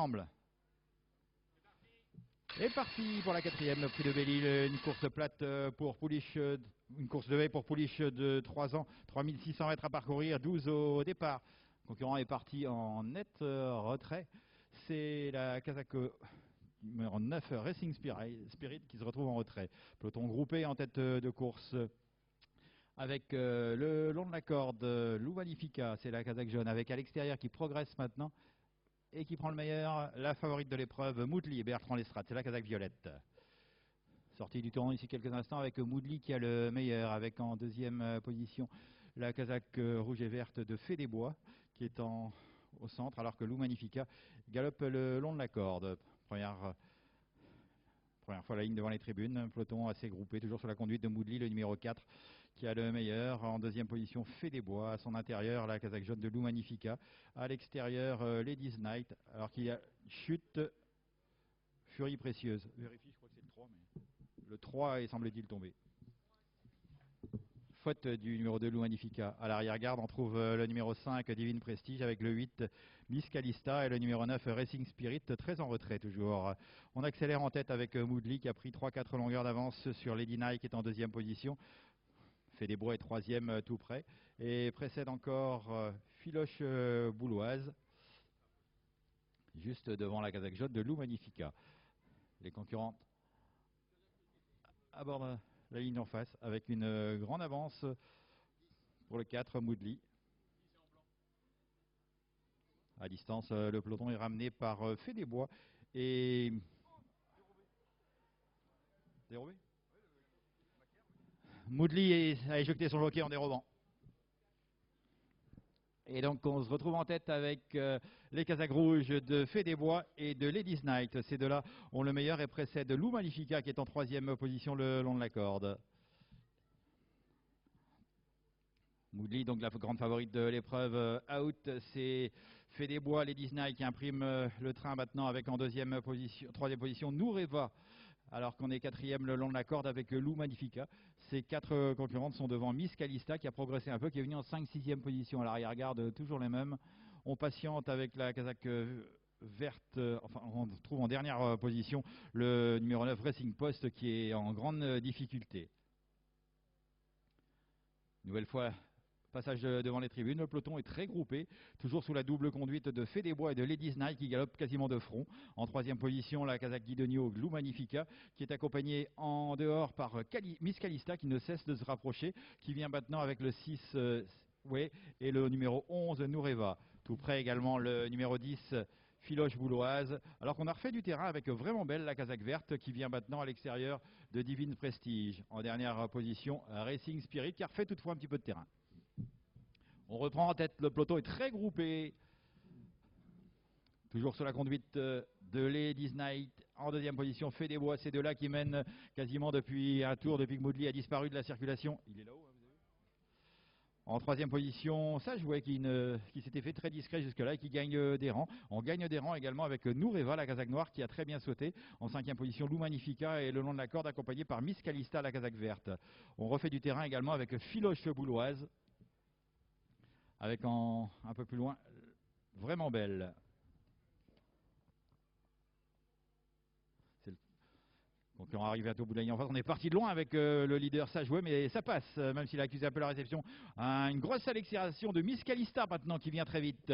ensemble. Et parti pour la quatrième, le prix de Belle-Île, une course plate pour Pouliche, une course de haie pour Pouliche de 3 ans, 3600 mètres à parcourir, 12 au départ. Le concurrent est parti en net retrait. C'est la Kazakh numéro 9, Racing Spirit, qui se retrouve en retrait. Peloton groupé en tête de course. Avec le long de la corde, Lou Magnifica, c'est la Kazakh jaune, avec à l'extérieur qui progresse maintenant et qui prend le meilleur, la favorite de l'épreuve, Moodley et Bertrand Lestrade, c'est la Kazakh violette. Sortie du tournant ici quelques instants avec Moodley qui a le meilleur, avec en deuxième position la Kazakh rouge et verte de Fédébois qui est au centre, alors que Lou Magnifica galope le long de la corde. Première fois la ligne devant les tribunes, un peloton assez groupé, toujours sur la conduite de Moodley, le numéro 4, qui a le meilleur. En deuxième position, Fédébois. À son intérieur, la Kazakh jaune de Lou Magnifica. À l'extérieur, Ladies Night, alors qu'il y a chute, Furie Précieuse. Vérifie, je crois que c'est le 3, mais le 3 est semble-t-il tombé. Faute du numéro 2, Lou Magnifica. À l'arrière-garde, on trouve le numéro 5, Divine Prestige, avec le 8, Miss Calista, et le numéro 9, Racing Spirit, très en retrait toujours. On accélère en tête avec Moodley, qui a pris 3-4 longueurs d'avance sur Lady Nike, qui est en deuxième position. Fédébois est troisième tout près. Et précède encore Filoche Bouloise, juste devant la Kazakh jaune de Lou Magnifica. Les concurrentes abordent la ligne en face avec une grande avance pour le 4, Moodley. À distance, le peloton est ramené par Fédébois et... Dérobé ? Moodley a éjecté son jockey en dérobant. Et donc on se retrouve en tête avec les Kazakhs rouges de Fédébois et de Ladies Night. Ces deux-là ont le meilleur et précèdent Lou Magnifica qui est en troisième position le long de la corde. Moodley, donc la grande favorite de l'épreuve out, c'est Fédébois, Ladies Night qui imprime le train maintenant avec en troisième position Noureva. Alors qu'on est quatrième le long de la corde avec Lou Magnifica. Ces quatre concurrentes sont devant Miss Calista qui a progressé un peu, qui est venue en 5-6e position à l'arrière-garde, toujours les mêmes. On patiente avec la Kazakh verte, enfin on trouve en dernière position le numéro 9 Racing Post qui est en grande difficulté. Nouvelle fois, passage devant les tribunes, le peloton est très groupé, toujours sous la double conduite de Fédébois et de Ladies Night qui galopent quasiment de front. En troisième position, la Kazakh Guidonio Lou Magnifica qui est accompagnée en dehors par Miss Calista qui ne cesse de se rapprocher, qui vient maintenant avec le 6 et le numéro 11 Noureva. Tout près également le numéro 10 Filoche Bouloise, alors qu'on a refait du terrain avec Vraiment Belle, la Kazakh verte, qui vient maintenant à l'extérieur de Divine Prestige. En dernière position, Racing Spirit, qui a refait toutefois un petit peu de terrain. On reprend en tête, le peloton est très groupé. Toujours sur la conduite de Ladies Night. En deuxième position, Fédébois, ces deux-là qui mènent quasiment depuis un tour, depuis que Moodley a disparu de la circulation. Il est là-haut, hein, vous avez vu ? En troisième position, Sajouet qui s'était fait très discret jusque-là et qui gagne des rangs. On gagne des rangs également avec Noureva, la Kazakh noire, qui a très bien sauté. En cinquième position, Lou Magnifica et le long de la corde accompagné par Miss Calista, la Kazakh verte. On refait du terrain également avec Filoche Bouloise. Avec un peu plus loin, Vraiment Belle. Concurrent arrivé à tout bout de la ligne en face. On est parti de loin avec le leader Sajouet, mais ça passe, même s'il a accusé un peu la réception. Une grosse accélération de Miss Calista maintenant qui vient très vite.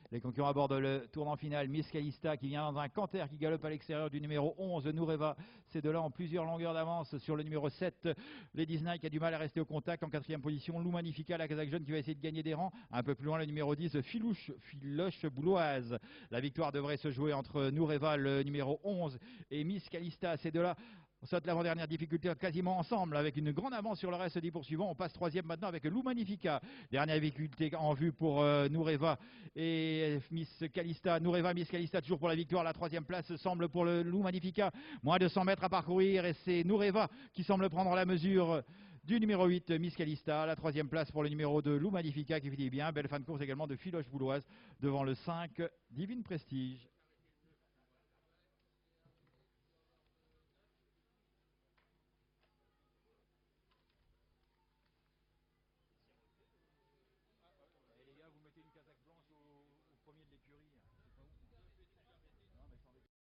Les concurrents abordent le tournant final. Miss Calista qui vient dans un canter qui galope à l'extérieur du numéro 11, Noureva. Ces deux-là ont plusieurs longueurs d'avance sur le numéro 7. Ladies Night qui a du mal à rester au contact. En quatrième position, Lou Magnifica, la Kazakh jaune qui va essayer de gagner des rangs. Un peu plus loin, le numéro 10, Filoche Bouloise. La victoire devrait se jouer entre Noureva, le numéro 11, et Miss Calista. Ces deux-là on saute l'avant-dernière difficulté quasiment ensemble avec une grande avance sur le reste des poursuivants. On passe troisième maintenant avec Lou Magnifica. Dernière difficulté en vue pour Noureva et Miss Calista. Noureva, Miss Calista toujours pour la victoire. La troisième place semble pour le Lou Magnifica. Moins de 100 mètres à parcourir et c'est Noureva qui semble prendre la mesure du numéro 8, Miss Calista. La troisième place pour le numéro 2, Lou Magnifica qui finit bien. Belle fin de course également de Filoche Bouloise devant le 5, Divine Prestige.